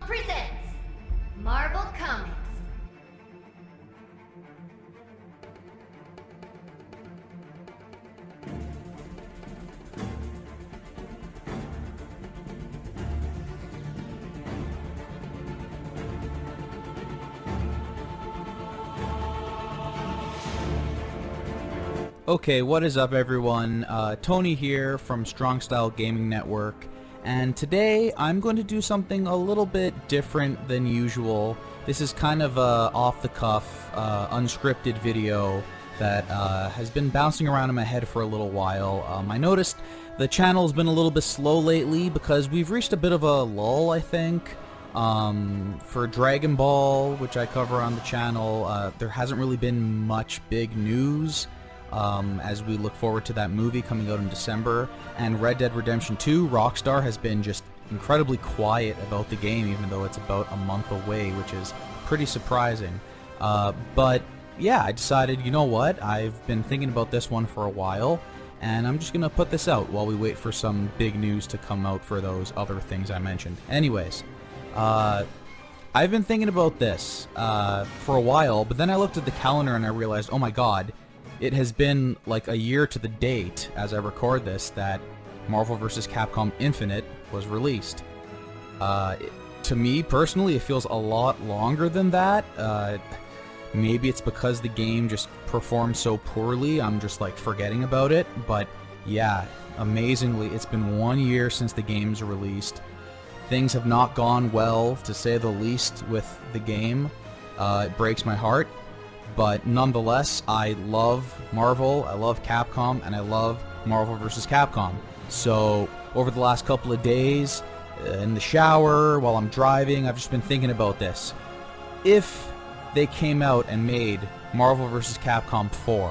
presents Marvel Comics. Okay, what is up everyone? Tony here from Strong Style Gaming Network, and today I'm going to do something a little bit different than usual. This is kind of a off-the-cuff, unscripted video that has been bouncing around in my head for a little while. I noticed the channel's been a little bit slow lately because we've reached a bit of a lull, I think. For Dragon Ball, which I cover on the channel, there hasn't really been much big news. As we look forward to that movie coming out in December, and Red Dead Redemption 2, Rockstar has been just incredibly quiet about the game, even though it's about a month away, which is pretty surprising. But yeah, I decided, you know what, I've been thinking about this one for a while, and I'm just gonna put this out while we wait for some big news to come out for those other things I mentioned. Anyways, I've been thinking about this for a while, but then I looked at the calendar and I realized, oh my god, it has been like a year to the date, as I record this, that Marvel vs. Capcom Infinite was released. To me, personally, it feels a lot longer than that. Maybe it's because the game just performed so poorly, I'm just like forgetting about it. But yeah, amazingly, it's been 1 year since the game's released. Things have not gone well, to say the least, with the game. It breaks my heart. But nonetheless, I love Marvel, I love Capcom, and I love Marvel vs. Capcom. So, over the last couple of days, in the shower, while I'm driving, I've just been thinking about this. If they came out and made Marvel vs. Capcom 4,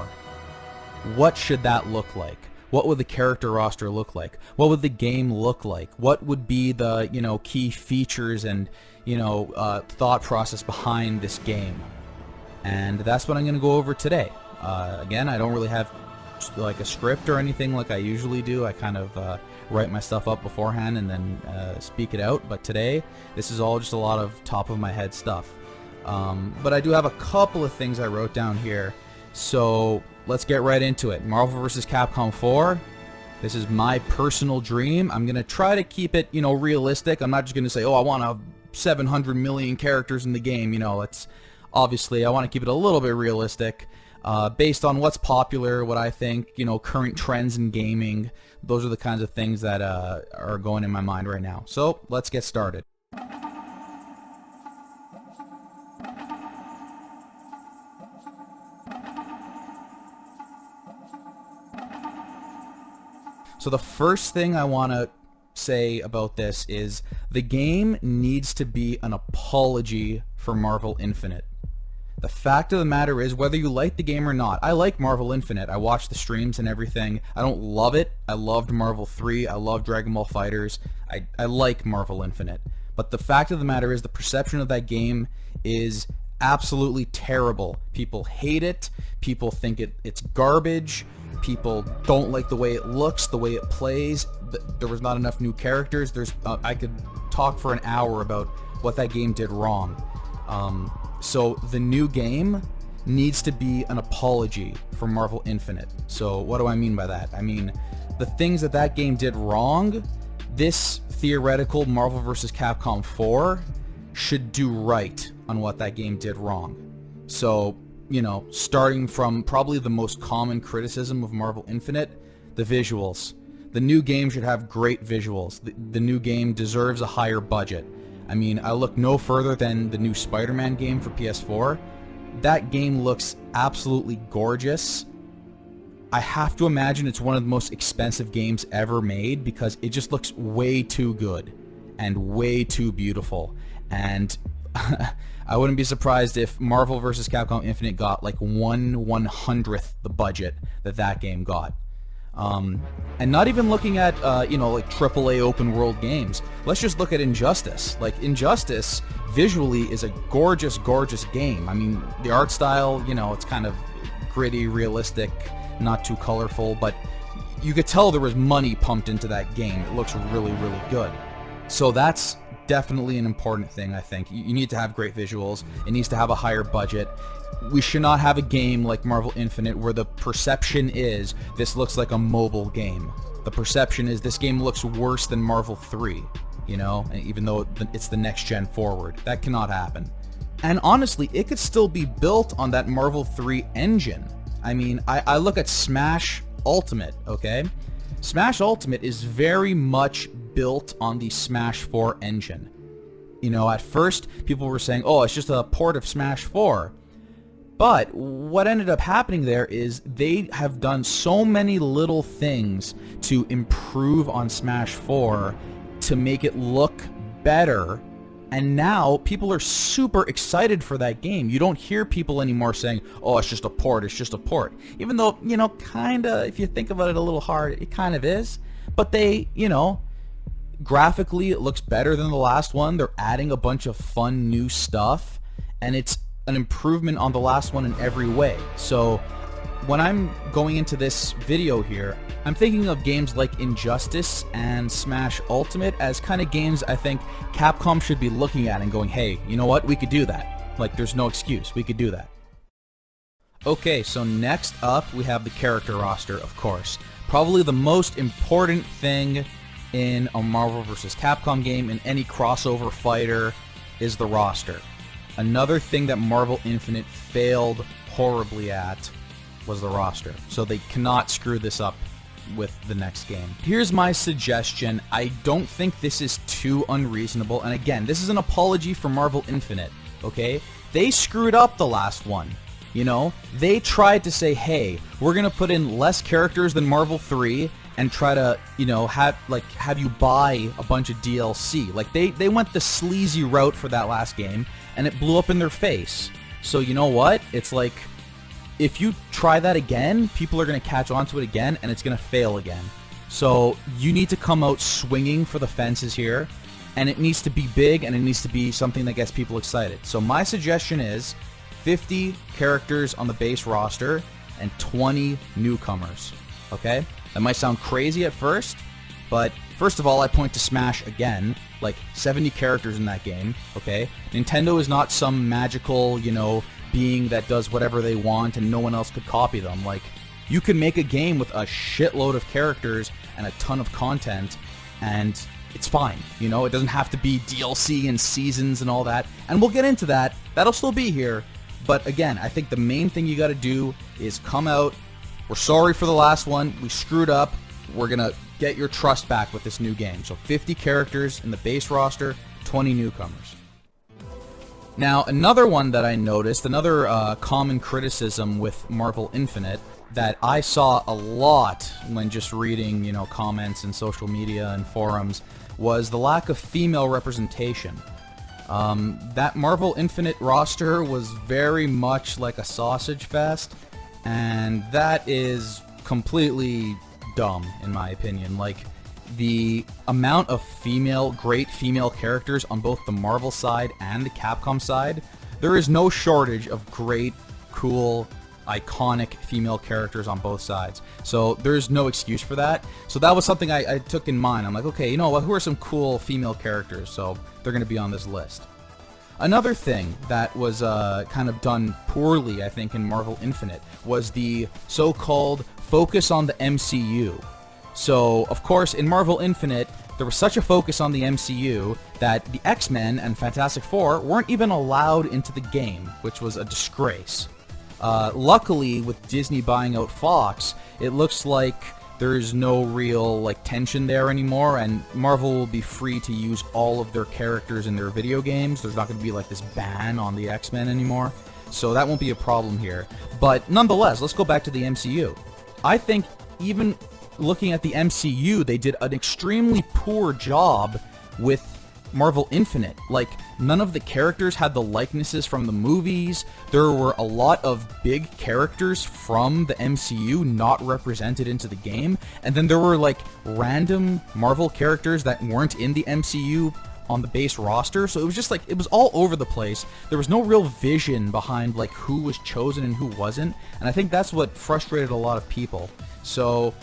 what should that look like? What would the character roster look like? What would the game look like? What would be the, key features and, thought process behind this game? And that's what I'm going to go over today. Again, I don't really have like a script or anything like I usually do. I kind of write my stuff up beforehand and then speak it out. But today, this is all just a lot of top of my head stuff. But I do have a couple of things I wrote down here. So let's get right into it. Marvel vs. Capcom 4. This is my personal dream. I'm going to try to keep it, realistic. I'm not just going to say, oh, I want 700 million characters in the game. It's... Obviously, I want to keep it a little bit realistic, based on what's popular, what I think, current trends in gaming. Those are the kinds of things that are going in my mind right now. So, let's get started. So the first thing I want to say about this is the game needs to be an apology for Marvel Infinite. The fact of the matter is, whether you like the game or not, I like Marvel Infinite. I watch the streams and everything. I don't love it. I loved Marvel 3. I love Dragon Ball FighterZ. I like Marvel Infinite. But the fact of the matter is, the perception of that game is absolutely terrible. People hate it. People think it's garbage. People don't like the way it looks, the way it plays. There was not enough new characters. I could talk for an hour about what that game did wrong. So the new game needs to be an apology for Marvel Infinite. So what do I mean by that? I mean, the things that game did wrong, this theoretical Marvel vs. Capcom 4 should do right on what that game did wrong. So, starting from probably the most common criticism of Marvel Infinite, the visuals. The new game should have great visuals. The new game deserves a higher budget. I mean, I look no further than the new Spider-Man game for PS4. That game looks absolutely gorgeous. I have to imagine it's one of the most expensive games ever made because it just looks way too good and way too beautiful. And I wouldn't be surprised if Marvel vs. Capcom Infinite got like 1/100th the budget that game got. And not even looking at, like AAA open world games. Let's just look at Injustice. Like, Injustice, visually, is a gorgeous, gorgeous game. I mean, the art style, it's kind of gritty, realistic, not too colorful, but you could tell there was money pumped into that game. It looks really, really good. So that's definitely an important thing, I think. You need to have great visuals. It needs to have a higher budget. We should not have a game like Marvel Infinite where the perception is this looks like a mobile game. The perception is this game looks worse than Marvel 3, you know, even though it's the next gen forward. That cannot happen. And honestly, it could still be built on that Marvel 3 engine. I mean, I look at Smash Ultimate, okay? Smash Ultimate is very much built on the Smash 4 engine. You know, at first, people were saying, oh, it's just a port of Smash 4. But what ended up happening there is they have done so many little things to improve on Smash 4 to make it look better. And now people are super excited for that game. You don't hear people anymore saying, oh, it's just a port, it's just a port. Even though, you know, kinda, if you think about it a little hard, it kind of is. But they, you know, graphically it looks better than the last one. They're adding a bunch of fun new stuff. And it's an improvement on the last one in every way. So when I'm going into this video here, I'm thinking of games like Injustice and Smash Ultimate as kind of games I think Capcom should be looking at and going, hey, you know what, we could do that. Like, there's no excuse, we could do that. Okay, so next up we have the character roster, of course. Probably the most important thing in a Marvel vs. Capcom game, in any crossover fighter, is the roster. Another thing that Marvel Infinite failed horribly at was the roster. So they cannot screw this up with the next game. Here's my suggestion. I don't think this is too unreasonable. And again, this is an apology for Marvel Infinite, okay? They screwed up the last one. You know, they tried to say, hey, we're gonna put in less characters than Marvel 3 and try to, you know, have you buy a bunch of DLC. Like, they went the sleazy route for that last game, and it blew up in their face. So you know what? It's like, if you try that again, people are going to catch on to it again, and it's going to fail again. So you need to come out swinging for the fences here, and it needs to be big, and it needs to be something that gets people excited. So my suggestion is 50 characters on the base roster and 20 newcomers. Okay? That might sound crazy at first, but first of all, I point to Smash again, like 70 characters in that game, okay? Nintendo is not some magical, you know, being that does whatever they want and no one else could copy them. Like, you can make a game with a shitload of characters and a ton of content, and it's fine, you know? It doesn't have to be DLC and seasons and all that, and we'll get into that. That'll still be here, but again, I think the main thing you gotta do is come out. We're sorry for the last one. We screwed up. We're gonna get your trust back with this new game. So 50 characters in the base roster, 20 newcomers. Now, another one that I noticed, another common criticism with Marvel Infinite that I saw a lot when just reading, you know, comments and social media and forums, was the lack of female representation. That Marvel Infinite roster was very much like a sausage fest, and that is completely dumb, in my opinion. Like, the amount of great female characters on both the Marvel side and the Capcom side, there is no shortage of great, cool, iconic female characters on both sides. So there's no excuse for that. So that was something I took in mind. I'm like, okay, you know what, who are some cool female characters? So they're going to be on this list. Another thing that was kind of done poorly, I think, in Marvel Infinite was the so-called focus on the MCU. So, of course, in Marvel Infinite, there was such a focus on the MCU that the X-Men and Fantastic Four weren't even allowed into the game, which was a disgrace. Luckily, with Disney buying out Fox, it looks like there's no real tension there anymore, and Marvel will be free to use all of their characters in their video games. There's not going to be this ban on the X-Men anymore, so that won't be a problem here. But nonetheless, let's go back to the MCU. I think even looking at the MCU, they did an extremely poor job with Marvel Infinite. None of the characters had the likenesses from the movies. There were a lot of big characters from the MCU not represented into the game, and then there were random Marvel characters that weren't in the MCU on the base roster. So it was just it was all over the place. There was no real vision behind who was chosen and who wasn't, and I think that's what frustrated a lot of people. So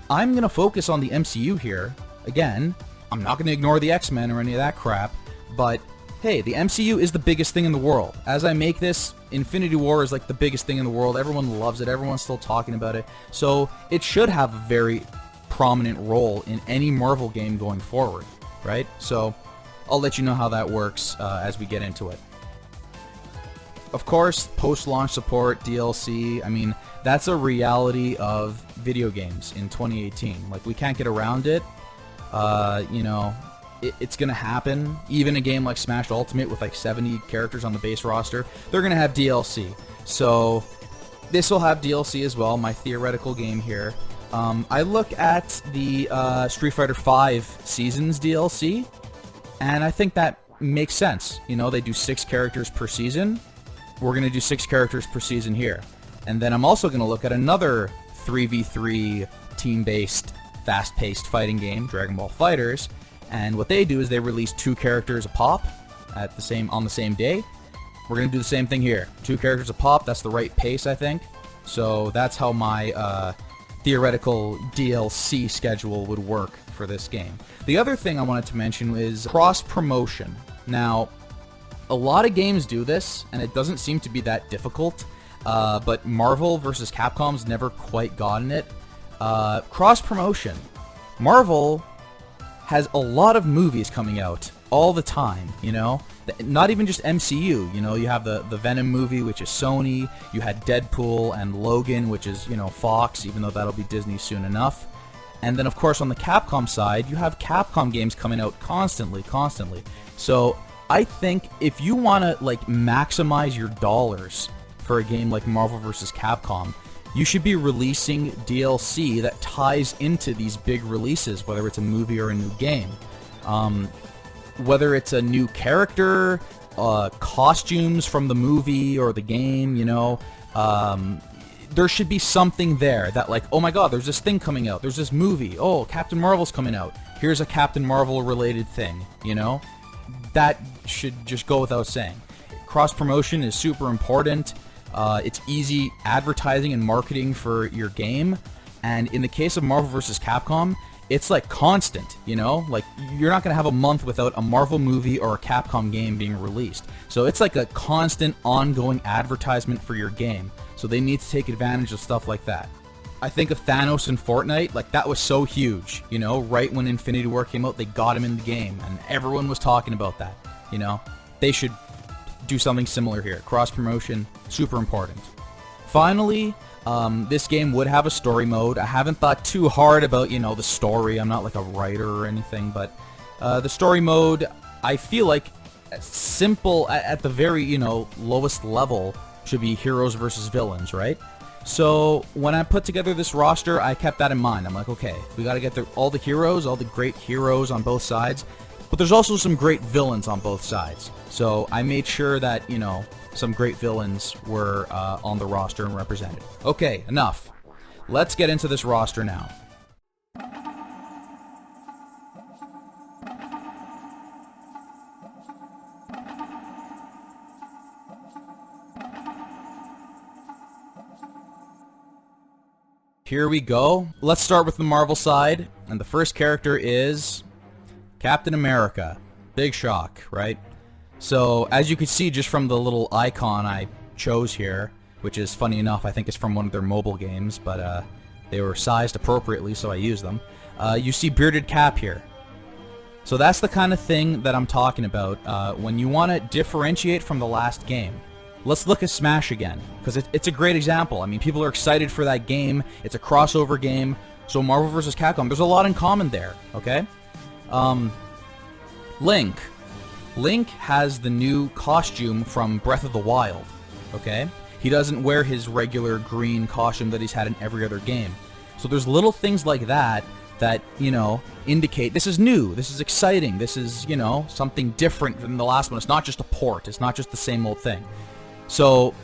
I'm gonna focus on the MCU here. Again, I'm not going to ignore the X-Men or any of that crap, But hey, the MCU is the biggest thing in the world. As I make this, Infinity War is like the biggest thing in the world. Everyone loves it. Everyone's still talking about it. So it should have a very prominent role in any Marvel game going forward, right? So I'll let you know how that works as we get into it. Of course, post-launch support, DLC, I mean, that's a reality of video games in 2018. Like, we can't get around it. You know, it's gonna happen. Even a game like Smash Ultimate with like 70 characters on the base roster, they're gonna have DLC. So this will have DLC as well, my theoretical game here. I look at the Street Fighter V Seasons DLC, and I think that makes sense. You know, they do 6 characters per season. We're going to do 6 characters per season here. And then I'm also going to look at another 3v3 team-based, fast-paced fighting game, Dragon Ball FighterZ. And what they do is they release 2 characters a pop on the same day. We're going to do the same thing here. 2 characters a pop, that's the right pace, I think. So that's how my theoretical DLC schedule would work for this game. The other thing I wanted to mention is cross-promotion. Now, a lot of games do this, and it doesn't seem to be that difficult, but Marvel versus Capcom's never quite gotten it. Cross-promotion. Marvel has a lot of movies coming out all the time, you know? Not even just MCU, you know? You have the Venom movie, which is Sony. You had Deadpool and Logan, which is, you know, Fox, even though that'll be Disney soon enough. And then, of course, on the Capcom side, you have Capcom games coming out constantly. So I think if you want to like maximize your dollars for a game like Marvel vs. Capcom, you should be releasing DLC that ties into these big releases, whether it's a movie or a new game. Whether it's a new character, costumes from the movie or the game, you know, there should be something there that like, oh my god, there's this thing coming out, there's this movie, oh, Captain Marvel's coming out, here's a Captain Marvel related thing, you know? That should just go without saying. Cross-promotion is super important. It's easy advertising and marketing for your game. And in the case of Marvel vs. Capcom, it's like constant, you know? Like, you're not going to have a month without a Marvel movie or a Capcom game being released. So it's like a constant, ongoing advertisement for your game. So they need to take advantage of stuff like that. I think of Thanos in Fortnite, like that was so huge, you know, right when Infinity War came out, they got him in the game, and everyone was talking about that, you know. They should do something similar here. Cross-promotion, super important. Finally, this game would have a story mode. I haven't thought too hard about, you know, the story. I'm not like a writer or anything, but the story mode, I feel like simple, at the very, you know, lowest level, should be heroes versus villains, right? So when I put together this roster, I kept that in mind. I'm like, okay, we got to get all the heroes, all the great heroes on both sides, but there's also some great villains on both sides. So I made sure that, you know, some great villains were on the roster and represented. Okay, enough. Let's get into this roster now. Here we go. Let's start with the Marvel side, and the first character is Captain America. Big shock, right? So, as you can see just from the little icon I chose here, which is funny enough, I think it's from one of their mobile games, but they were sized appropriately, so I used them. You see Bearded Cap here. So that's the kind of thing that I'm talking about when you want to differentiate from the last game. Let's look at Smash again, because it's a great example. I mean, people are excited for that game. It's a crossover game. So Marvel vs. Capcom, there's a lot in common there, okay? Link. Link has the new costume from Breath of the Wild, okay? He doesn't wear his regular green costume that he's had in every other game. So there's little things like that that, you know, indicate this is new, this is exciting, this is, you know, something different than the last one. It's not just a port, it's not just the same old thing. So,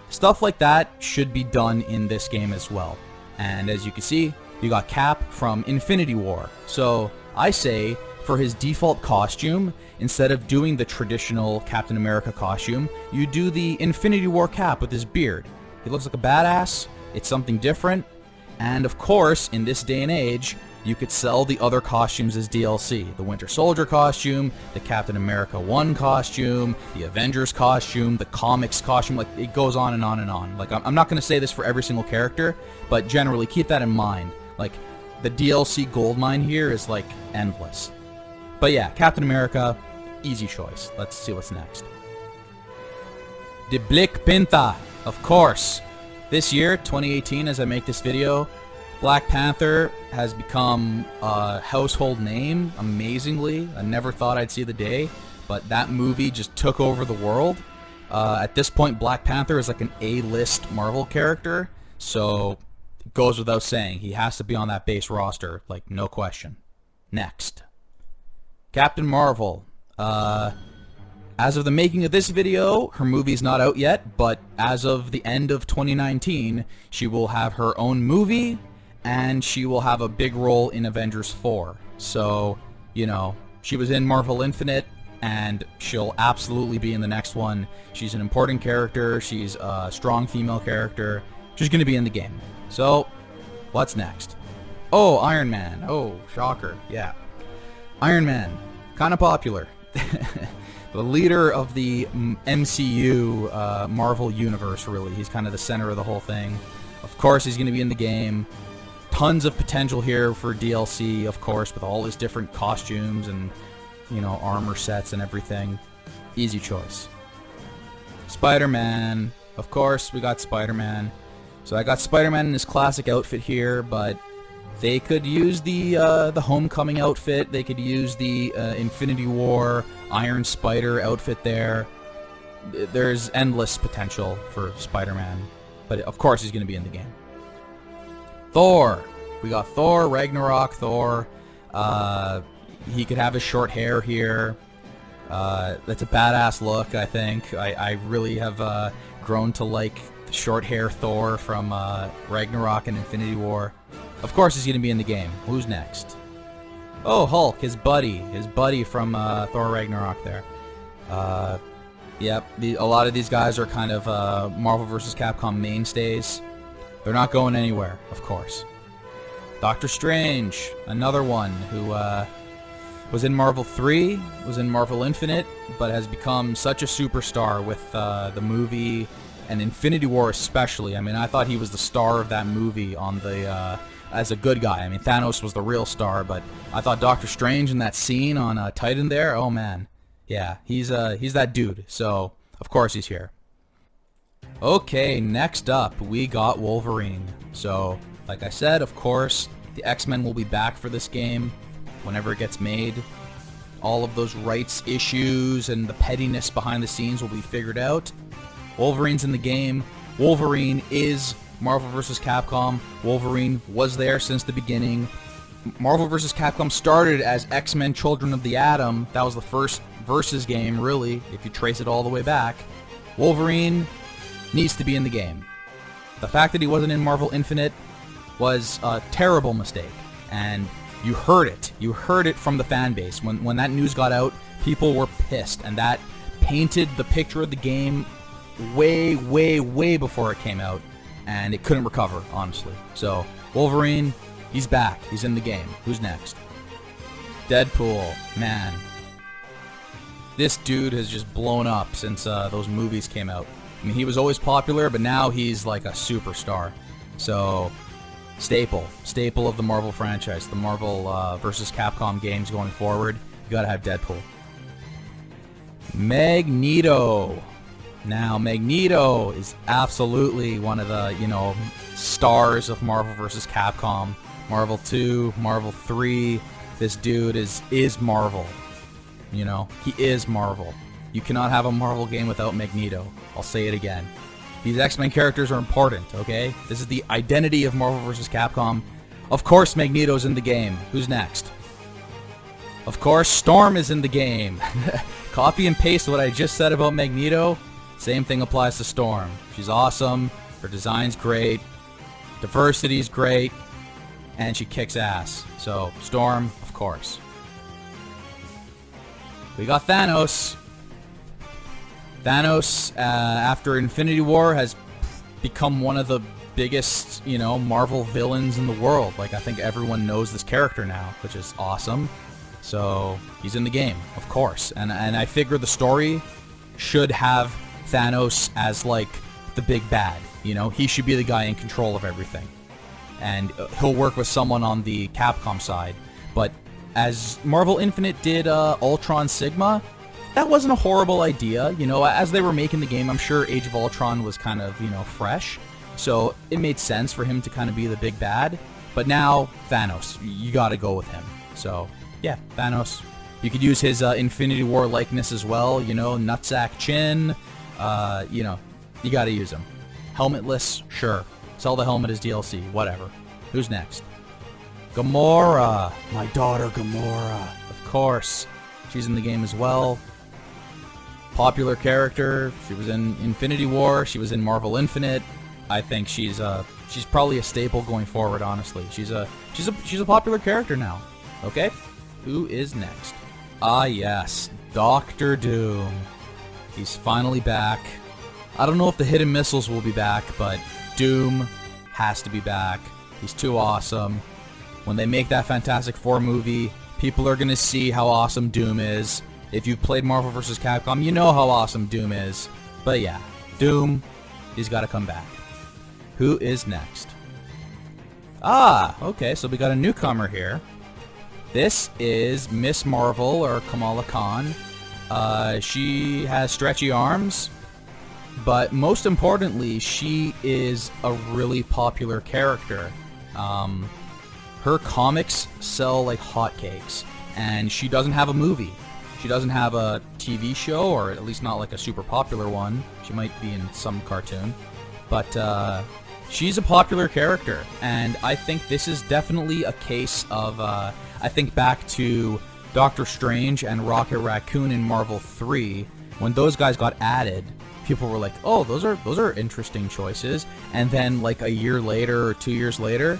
stuff like that should be done in this game as well. And as you can see, you got Cap from Infinity War. So, I say, for his default costume, instead of doing the traditional Captain America costume, you do the Infinity War Cap with his beard. He looks like a badass, it's something different, and of course, in this day and age, You could sell the other costumes as DLC. The Winter Soldier costume, the Captain America 1 costume, the Avengers costume, the comics costume, like it goes on and on and on. Like I'm not going to say this for every single character, but generally keep that in mind. Like the DLC goldmine here is like endless. But yeah, Captain America, easy choice. Let's see what's next. De Black Panther, of course. This year, 2018, as I make this video, Black Panther has become a household name, amazingly. I never thought I'd see the day, but that movie just took over the world. At this point, Black Panther is like an A-list Marvel character, so it goes without saying. He has to be on that base roster, like, no question. Next. Captain Marvel. As of the making of this video, her movie's not out yet, but as of the end of 2019, she will have her own movie, and she will have a big role in Avengers 4. So, you know, she was in Marvel Infinite, and she'll absolutely be in the next one. She's an important character, she's a strong female character, she's going to be in the game. So, what's next? Oh, Iron Man. Oh, shocker, yeah. Iron Man, kind of popular. The leader of the MCU Marvel Universe, really. He's kind of the center of the whole thing. Of course, he's going to be in the game. Tons of potential here for DLC, of course, with all his different costumes and, you know, armor sets and everything. Easy choice. Spider-Man. Of course, we got Spider-Man. So I got Spider-Man in his classic outfit here, but they could use the Homecoming outfit. They could use the Infinity War Iron Spider outfit there. There's endless potential for Spider-Man. But of course he's going to be in the game. Thor. We got Thor, Ragnarok Thor. He could have his short hair here. That's a badass look, I think. I really have grown to like the short hair Thor from Ragnarok and Infinity War. Of course he's going to be in the game. Who's next? Oh, Hulk, his buddy from Thor Ragnarok there. Yep, a lot of these guys are kind of Marvel vs. Capcom mainstays. They're not going anywhere, of course. Doctor Strange, another one who was in Marvel 3, was in Marvel Infinite, but has become such a superstar with the movie and Infinity War especially. I mean, I thought he was the star of that movie on the as a good guy. I mean, Thanos was the real star, but I thought Doctor Strange in that scene on Titan there, oh man. Yeah, he's that dude, so of course he's here. Okay, next up, we got Wolverine. So, like I said, of course, the X-Men will be back for this game whenever it gets made. All of those rights issues and the pettiness behind the scenes will be figured out. Wolverine's in the game. Wolverine is Marvel vs. Capcom. Wolverine was there since the beginning. Marvel vs. Capcom started as X-Men Children of the Atom. That was the first Versus game, really, if you trace it all the way back. Wolverine needs to be in the game. The fact that he wasn't in Marvel Infinite was a terrible mistake, and you heard it. You heard it from the fan base. When that news got out, people were pissed, and that painted the picture of the game way, way, way before it came out, and it couldn't recover, honestly. So, Wolverine, he's back. He's in the game. Who's next? Deadpool. Man. This dude has just blown up since those movies came out. I mean, he was always popular, but now he's like a superstar. So, staple of the Marvel franchise, the Marvel versus Capcom games going forward. You gotta have Deadpool. Magneto. Now, Magneto is absolutely one of the, you know, stars of Marvel vs. Capcom. Marvel 2, Marvel 3. This dude is Marvel. You know, he is Marvel. You cannot have a Marvel game without Magneto. I'll say it again. These X-Men characters are important, okay? This is the identity of Marvel vs. Capcom. Of course Magneto's in the game. Who's next? Of course, Storm is in the game. Copy and paste what I just said about Magneto. Same thing applies to Storm. She's awesome. Her design's great. Diversity's great. And she kicks ass. So, Storm, of course. We got Thanos. Thanos, after Infinity War, has become one of the biggest, you know, Marvel villains in the world. Like, I think everyone knows this character now, which is awesome. So he's in the game, of course. And I figure the story should have Thanos as like the big bad. You know, he should be the guy in control of everything. And he'll work with someone on the Capcom side. But as Marvel Infinite did Ultron Sigma, that wasn't a horrible idea. You know, as they were making the game, I'm sure Age of Ultron was kind of, you know, fresh. So it made sense for him to kind of be the big bad. But now, Thanos, you gotta go with him. So, yeah, Thanos. You could use his Infinity War likeness as well, you know, nutsack chin. You know, you gotta use him. Helmetless, sure. Sell the helmet as DLC, whatever. Who's next? Gamora. My daughter Gamora. Of course. She's in the game as well. Popular character. She was in Infinity War. She was in Marvel Infinite. I think she's probably a staple going forward, honestly. She's a popular character now. Okay? Who is next? Ah, yes. Doctor Doom. He's finally back. I don't know if the hidden missiles will be back, but Doom has to be back. He's too awesome. When they make that Fantastic Four movie, people are going to see how awesome Doom is. If you've played Marvel vs. Capcom, you know how awesome Doom is. But yeah, Doom, he's got to come back. Who is next? Ah, okay, so we got a newcomer here. This is Miss Marvel, or Kamala Khan. She has stretchy arms, but most importantly, she is a really popular character. Her comics sell like hotcakes, and she doesn't have a movie. She doesn't have a TV show, or at least not like a super popular one. She might be in some cartoon, but she's a popular character, and I think this is definitely a case of, I think back to Doctor Strange and Rocket Raccoon in Marvel 3, when those guys got added, people were like, oh, those are interesting choices, and then like a year later or 2 years later,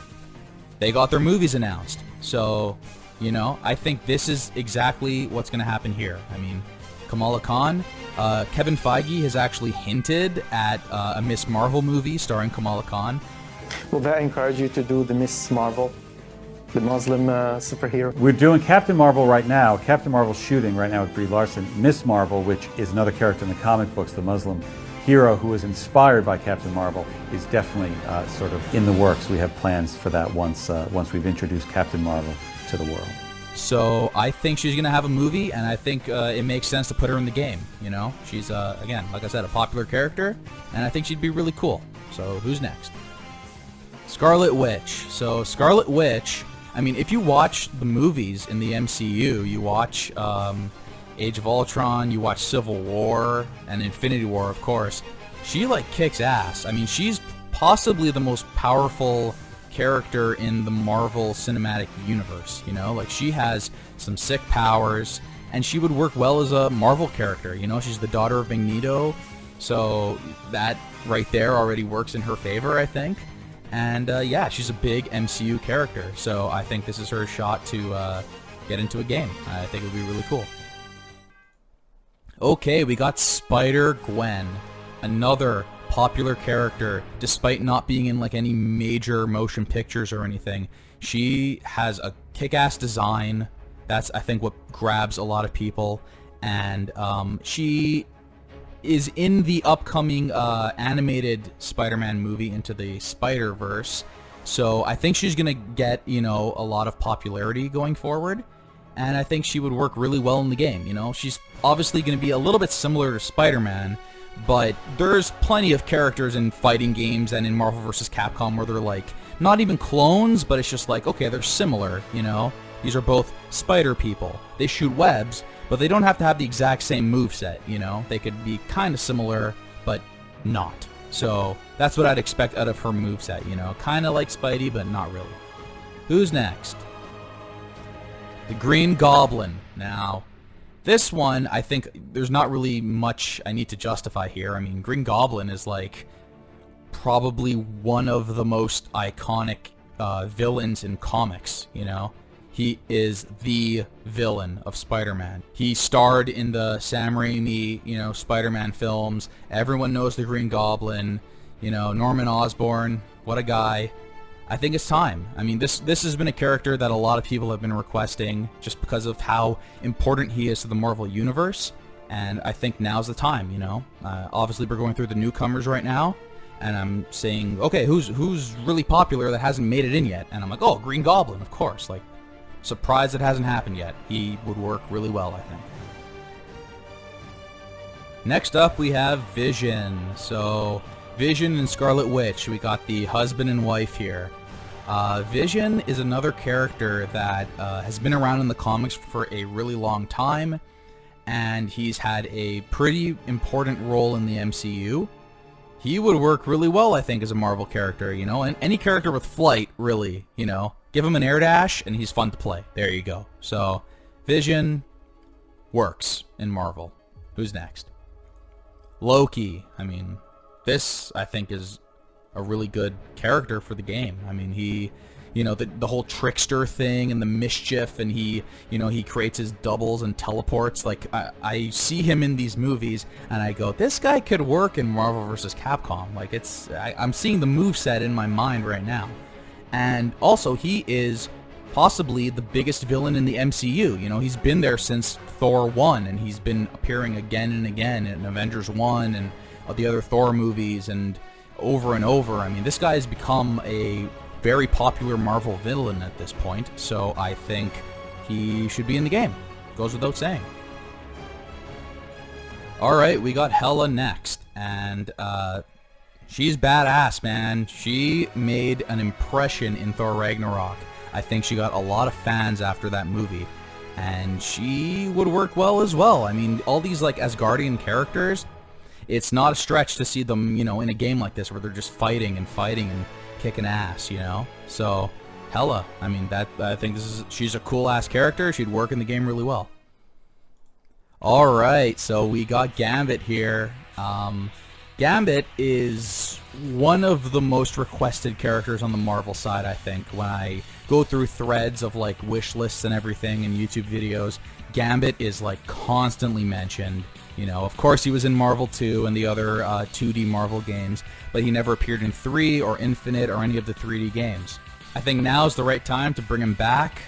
they got their movies announced. So, you know, I think this is exactly what's going to happen here. I mean, Kamala Khan, Kevin Feige has actually hinted at a Miss Marvel movie starring Kamala Khan. Will that encourage you to do the Miss Marvel, the Muslim superhero? We're doing Captain Marvel right now. Captain Marvel's shooting right now with Brie Larson. Miss Marvel, which is another character in the comic books, the Muslim hero who was inspired by Captain Marvel, is definitely sort of in the works. We have plans for that once we've introduced Captain Marvel to the world. So I think she's going to have a movie, and I think it makes sense to put her in the game, you know? She's, again, like I said, a popular character, and I think she'd be really cool. So who's next? Scarlet Witch. So Scarlet Witch, I mean, if you watch the movies in the MCU, you watch Age of Ultron, you watch Civil War, and Infinity War, of course, she, like, kicks ass. I mean, she's possibly the most powerful character in the Marvel Cinematic Universe, you know? Like, she has some sick powers, and she would work well as a Marvel character, you know? She's the daughter of Magneto, so that right there already works in her favor, I think. And, yeah, she's a big MCU character, so I think this is her shot to get into a game. I think it would be really cool. Okay, we got SpiderGwen, another popular character, despite not being in like any major motion pictures or anything. She has a kick-ass design. That's, I think, what grabs a lot of people. And she is in the upcoming animated Spider-Man movie, Into the Spider-Verse. So I think she's gonna get, you know, a lot of popularity going forward. And I think she would work really well in the game, you know? She's obviously going to be a little bit similar to Spider-Man, but there's plenty of characters in fighting games and in Marvel vs. Capcom where they're like, not even clones, but it's just like, okay, they're similar, you know? These are both spider people. They shoot webs, but they don't have to have the exact same moveset, you know? They could be kind of similar, but not. So that's what I'd expect out of her moveset, you know? Kind of like Spidey, but not really. Who's next? The Green Goblin. Now, this one, I think there's not really much I need to justify here. I mean, Green Goblin is like probably one of the most iconic villains in comics, you know? He is the villain of Spider-Man. He starred in the Sam Raimi, you know, Spider-Man films. Everyone knows the Green Goblin. You know, Norman Osborn, what a guy. I think it's time. I mean, this has been a character that a lot of people have been requesting just because of how important he is to the Marvel Universe, and I think now's the time, you know? Obviously, we're going through the newcomers right now, and I'm saying, okay, who's really popular that hasn't made it in yet? And I'm like, oh, Green Goblin, of course. Like, surprised it hasn't happened yet. He would work really well, I think. Next up, we have Vision. So, Vision and Scarlet Witch. We got the husband and wife here. Vision is another character that has been around in the comics for a really long time, and he's had a pretty important role in the MCU. He would work really well, I think, as a Marvel character, you know, and any character with flight, really, you know. Give him an air dash, and he's fun to play. There you go. So, Vision works in Marvel. Who's next? Loki. I mean, this, I think, is a really good character for the game. I mean, he, you know, the whole trickster thing and the mischief, and he, you know, he creates his doubles and teleports. Like, I see him in these movies, and I go, this guy could work in Marvel vs. Capcom. Like, I'm seeing the moveset in my mind right now. And also, he is possibly the biggest villain in the MCU. You know, he's been there since Thor 1, and he's been appearing again and again in Avengers 1 and the other Thor movies and over and over. I mean, this guy has become a very popular Marvel villain at this point, so I think he should be in the game. Goes without saying. Alright, we got Hela next, and she's badass, man. She made an impression in Thor Ragnarok. I think she got a lot of fans after that movie, and she would work well as well. I mean, all these like Asgardian characters, it's not a stretch to see them, you know, in a game like this where they're just fighting and kicking ass, you know. So Hela, I mean, I think she's a cool ass character. She'd work in the game really well. All right, so we got Gambit here. Gambit is one of the most requested characters on the Marvel side, I think. When I go through threads of like wish lists and everything and YouTube videos, Gambit is like constantly mentioned. You know, of course he was in Marvel 2 and the other 2D Marvel games, but he never appeared in 3 or Infinite or any of the 3D games. I think now's the right time to bring him back.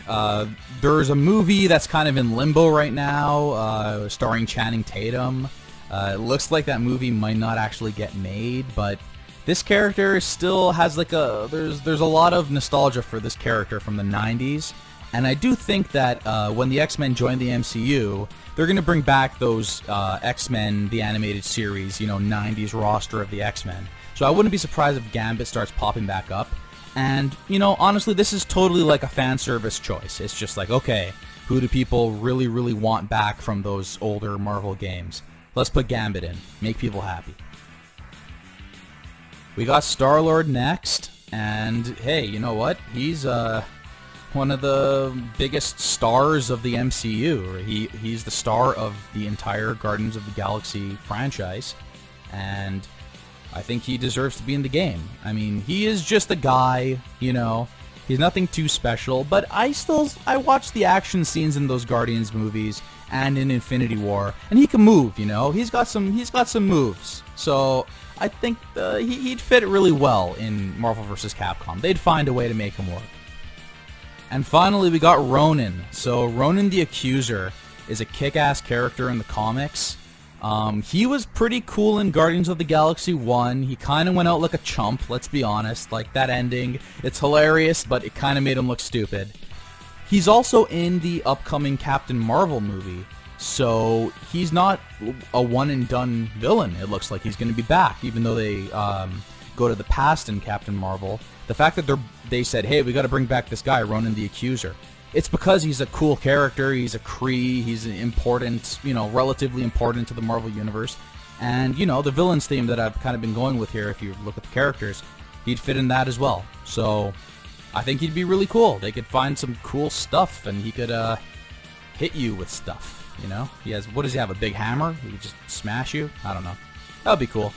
There's a movie that's kind of in limbo right now, starring Channing Tatum. It looks like that movie might not actually get made, but this character still has like there's a lot of nostalgia for this character from the 90s, and I do think that when the X-Men join the MCU, they're going to bring back those X-Men, the animated series, you know, 90s roster of the X-Men. So I wouldn't be surprised if Gambit starts popping back up. And, you know, honestly, this is totally like a fan service choice. It's just like, okay, who do people really, really want back from those older Marvel games? Let's put Gambit in. Make people happy. We got Star-Lord next. And, hey, you know what? He's one of the biggest stars of the MCU. He's the star of the entire Guardians of the Galaxy franchise. And I think he deserves to be in the game. I mean, he is just a guy, you know. He's nothing too special, but I watch the action scenes in those Guardians movies and in Infinity War, and he can move, you know. He's got some moves. So I think he'd fit really well in Marvel vs. Capcom. They'd find a way to make him work. And finally, we got Ronan. So Ronan the Accuser is a kick-ass character in the comics. He was pretty cool in Guardians of the Galaxy 1. He kind of went out like a chump, let's be honest. Like, that ending, it's hilarious, but it kind of made him look stupid. He's also in the upcoming Captain Marvel movie, so he's not a one-and-done villain. It looks like he's going to be back, even though they go to the past in Captain Marvel. The fact that they said, hey, we got to bring back this guy, Ronan the Accuser. It's because he's a cool character, he's a Kree, he's important, you know, relatively important to the Marvel Universe. And, you know, the villains theme that I've kind of been going with here, if you look at the characters, he'd fit in that as well. So I think he'd be really cool. They could find some cool stuff, and he could hit you with stuff, you know? What does he have, a big hammer? He could just smash you? I don't know. That would be cool.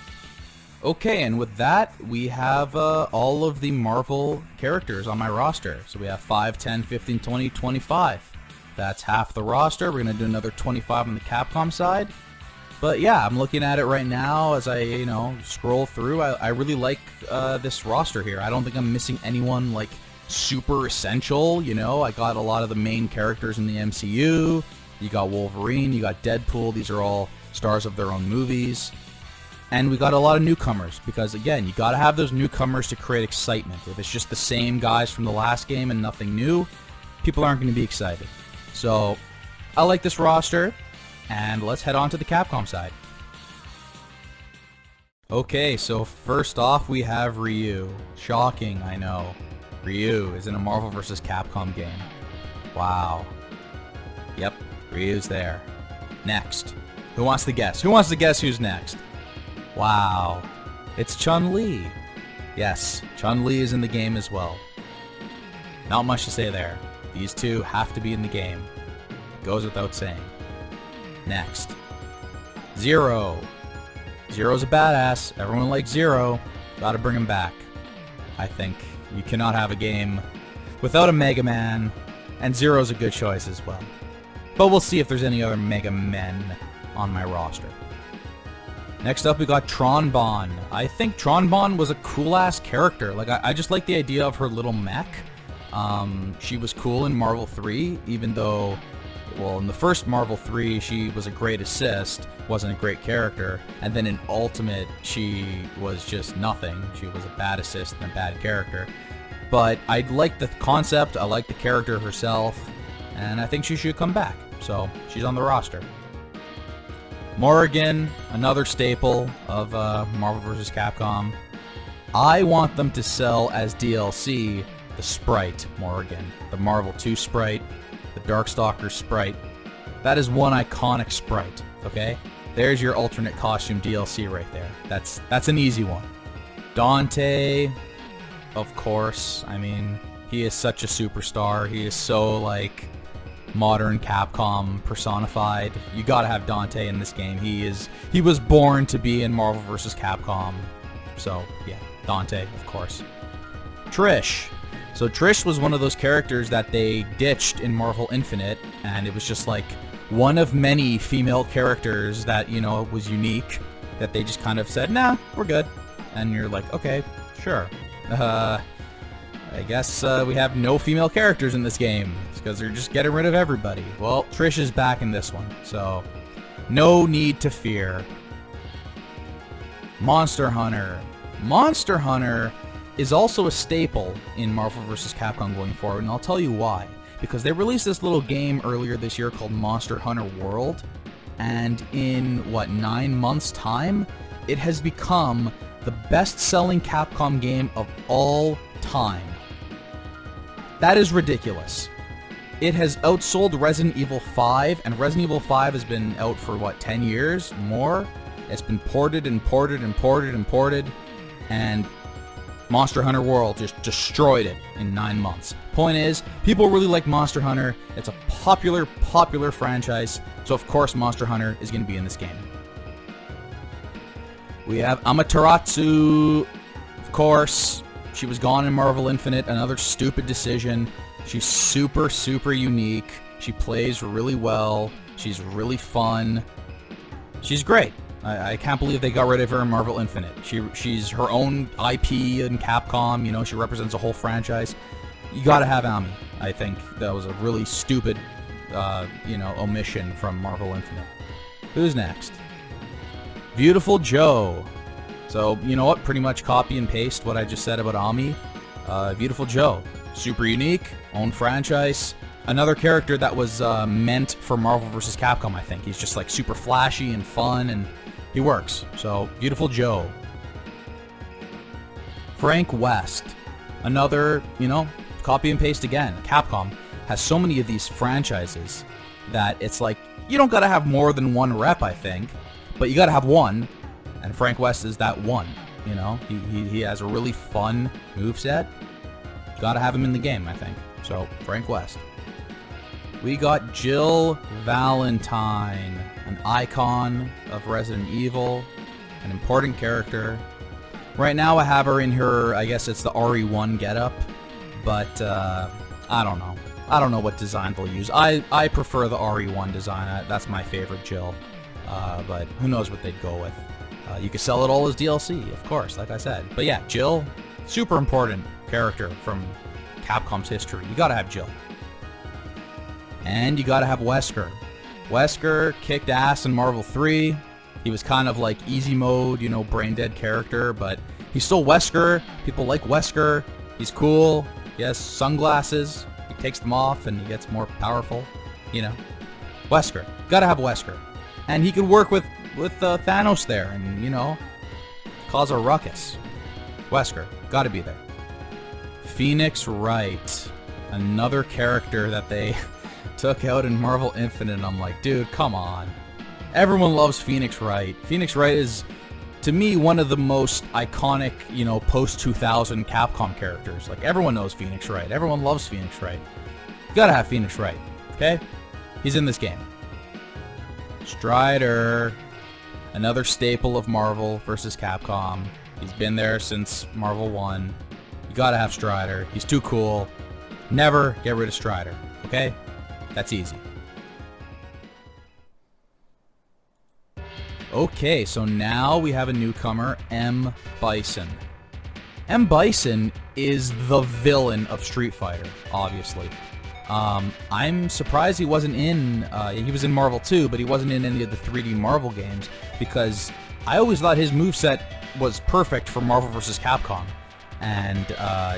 Okay, and with that, we have all of the Marvel characters on my roster. So we have 5, 10, 15, 20, 25. That's half the roster. We're going to do another 25 on the Capcom side. But yeah, I'm looking at it right now as I, scroll through. I really like this roster here. I don't think I'm missing anyone like super essential. I got a lot of the main characters in the MCU. You got Wolverine, you got Deadpool. These are all stars of their own movies. And we got a lot of newcomers because, again, you got to have those newcomers to create excitement. If it's just the same guys from the last game and nothing new, people aren't going to be excited. So I like this roster, and let's head on to the Capcom side. Okay, so first off we have Ryu. Shocking, I know. Ryu is in a Marvel vs. Capcom game. Wow. Yep, Ryu's there. Next. Who wants to guess? Who wants to guess who's next? Wow. It's Chun-Li. Yes, Chun-Li is in the game as well. Not much to say there. These two have to be in the game. It goes without saying. Next. Zero. Zero's a badass. Everyone likes Zero. Gotta bring him back. I think you cannot have a game without a Mega Man, and Zero's a good choice as well. But we'll see if there's any other Mega Men on my roster. Next up we got Tron-Bonne. I think Tron-Bonne was a cool-ass character. Like, I just like the idea of her little mech. She was cool in Marvel 3, even though, well, in the first Marvel 3, she was a great assist, wasn't a great character, and then in Ultimate, she was just nothing. She was a bad assist and a bad character. But I like the concept, I like the character herself, and I think she should come back. So, she's on the roster. Morrigan, another staple of Marvel vs. Capcom. I want them to sell as DLC the Sprite Morrigan, the Marvel 2 Sprite, the Darkstalker Sprite. That is one iconic Sprite, okay? There's your alternate costume DLC right there. That's an easy one. Dante, of course. I mean, he is such a superstar. He is so, like, modern Capcom personified. You gotta have Dante in this game. He was born to be in Marvel vs. Capcom. So, yeah, Dante, of course. Trish. So Trish was one of those characters that they ditched in Marvel Infinite, and it was just like one of many female characters that, was unique, that they just kind of said, nah, we're good. And you're like, okay, sure. I guess we have no female characters in this game, because they're just getting rid of everybody. Well, Trish is back in this one, so no need to fear. Monster Hunter. Monster Hunter is also a staple in Marvel vs. Capcom going forward, and I'll tell you why. Because they released this little game earlier this year called Monster Hunter World, and in, 9 months' time, it has become the best-selling Capcom game of all time. That is ridiculous. It has outsold Resident Evil 5, and Resident Evil 5 has been out for, 10 years? More? It's been ported and ported and ported and ported, and Monster Hunter World just destroyed it in 9 months. Point is, people really like Monster Hunter. It's a popular franchise, so of course Monster Hunter is going to be in this game. We have Amaterasu, of course. She was gone in Marvel Infinite, another stupid decision. She's super unique. She plays really well. She's really fun. She's great. I can't believe they got rid of her in Marvel Infinite. She's her own IP in Capcom, she represents a whole franchise. You gotta have Ami. I think that was a really stupid, omission from Marvel Infinite. Who's next? Beautiful Joe. So, you know what? Pretty much copy and paste what I just said about Ami. Beautiful Joe. Super unique, own franchise. Another character that was meant for Marvel vs. Capcom, I think. He's just like super flashy and fun, and he works. So, Beautiful Joe. Frank West. Another, copy and paste again. Capcom has so many of these franchises that it's like, you don't gotta have more than one rep, I think, but you gotta have one, and Frank West is that one, He has a really fun moveset. Gotta have him in the game, I think. So, Frank West. We got Jill Valentine, an icon of Resident Evil, an important character. Right now I have her in her, I guess it's the RE1 getup, but I don't know. I don't know what design they'll use. I prefer the RE1 design. That's my favorite Jill. but who knows what they'd go with. You could sell it all as DLC, of course, like I said. But yeah, Jill, super important character from Capcom's history. You gotta have Jill. And you gotta have Wesker. Wesker kicked ass in Marvel 3. He was kind of like easy mode, you know, brain dead character, but he's still Wesker. People like Wesker. He's cool. He has sunglasses. He takes them off and he gets more powerful, you know. Wesker. Gotta have Wesker. And he could work with Thanos there and, you know, cause a ruckus. Wesker. Gotta be there. Phoenix Wright. Another character that they took out in Marvel Infinite, and I'm like, dude, come on. Everyone loves Phoenix Wright. Phoenix Wright is, to me, one of the most iconic, you know, post-2000 Capcom characters. Like, everyone knows Phoenix Wright. Everyone loves Phoenix Wright. You gotta have Phoenix Wright, okay? He's in this game. Strider. Another staple of Marvel versus Capcom. He's been there since Marvel 1. You gotta have Strider. He's too cool. Never get rid of Strider, okay? That's easy. Okay, so now we have a newcomer, M. Bison. M. Bison is the villain of Street Fighter, obviously. I'm surprised he wasn't in, he was in Marvel 2, but he wasn't in any of the 3D Marvel games, because I always thought his moveset was perfect for Marvel vs. Capcom. And,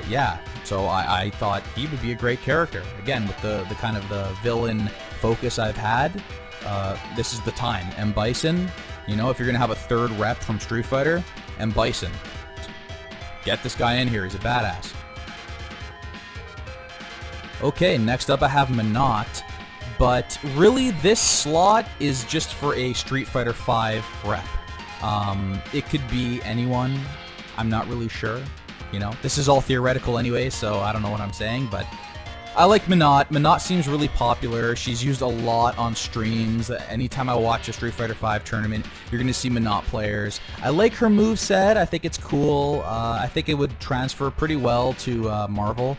yeah, so I thought he would be a great character. Again, with the kind of the villain focus I've had, this is the time. M. Bison, you know, if you're going to have a third rep from Street Fighter, M. Bison. Get this guy in here, he's a badass. Okay, next up I have Minot, but really this slot is just for a Street Fighter V rep. It could be anyone, I'm not really sure. You know, this is all theoretical anyway, so I don't know what I'm saying, but I like Minot. Minot seems really popular. She's used a lot on streams. Anytime I watch a Street Fighter V tournament, you're going to see Minot players. I like her moveset. I think it's cool. I think it would transfer pretty well to Marvel.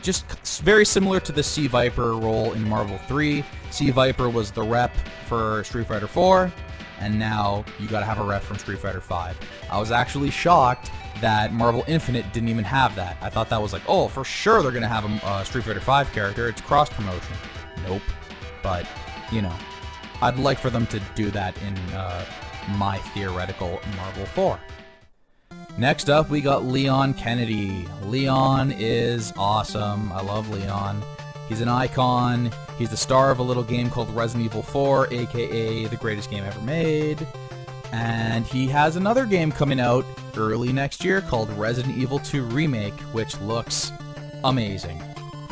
Just very similar to the Sea Viper role in Marvel 3. Sea Viper was the rep for Street Fighter 4, and now you gotta have a rep from Street Fighter 5. I was actually shocked that Marvel Infinite didn't even have that. I thought that was like, oh, for sure they're gonna have a Street Fighter 5 character. It's cross-promotion. Nope. But, you know, I'd like for them to do that in my theoretical Marvel 4. Next up, we got Leon Kennedy. Leon is awesome. I love Leon. He's an icon. He's the star of a little game called Resident Evil 4, aka the greatest game ever made. And he has another game coming out early next year called Resident Evil 2 Remake, which looks amazing.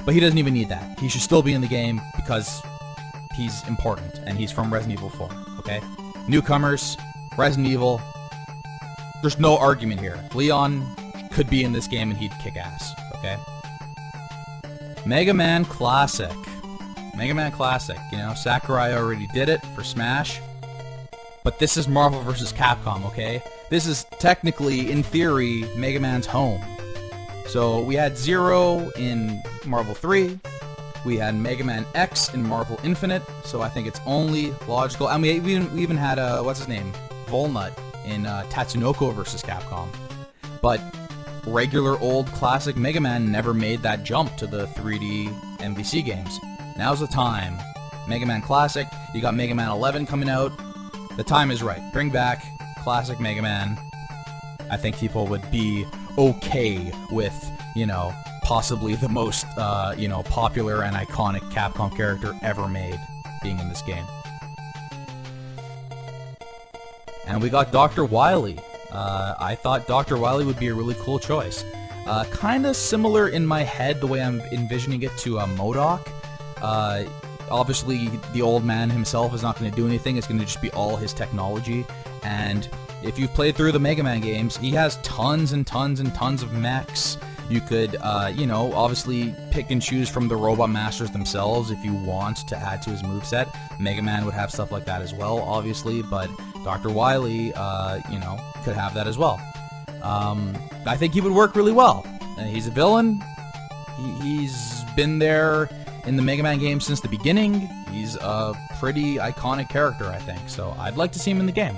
But he doesn't even need that. He should still be in the game because he's important, and he's from Resident Evil 4, okay? Newcomers, Resident Evil, there's no argument here. Leon could be in this game and he'd kick ass, okay? Mega Man Classic. Mega Man Classic, you know, Sakurai already did it for Smash. But this is Marvel vs. Capcom, okay? This is technically, in theory, Mega Man's home. So we had Zero in Marvel 3. We had Mega Man X in Marvel Infinite. So I think it's only logical. And we even had, what's his name? Volnut in Tatsunoko vs. Capcom. But regular old classic Mega Man never made that jump to the 3D MVC games. Now's the time. Mega Man Classic, you got Mega Man 11 coming out. The time is right. Bring back classic Mega Man. I think people would be okay with, you know, possibly the most, you know, popular and iconic Capcom character ever made being in this game. And we got Dr. Wily. I thought Dr. Wily would be a really cool choice. Kind of similar in my head, the way I'm envisioning it, to MODOK. Obviously, the old man himself is not going to do anything. It's going to just be all his technology. And if you've played through the Mega Man games, he has tons and tons and tons of mechs. You could, you know, obviously pick and choose from the Robot Masters themselves if you want to add to his moveset. Mega Man would have stuff like that as well, obviously, but Dr. Wily, you know, could have that as well. I think he would work really well. He's a villain. He's been there in the Mega Man games since the beginning. He's a pretty iconic character, I think, so I'd like to see him in the game.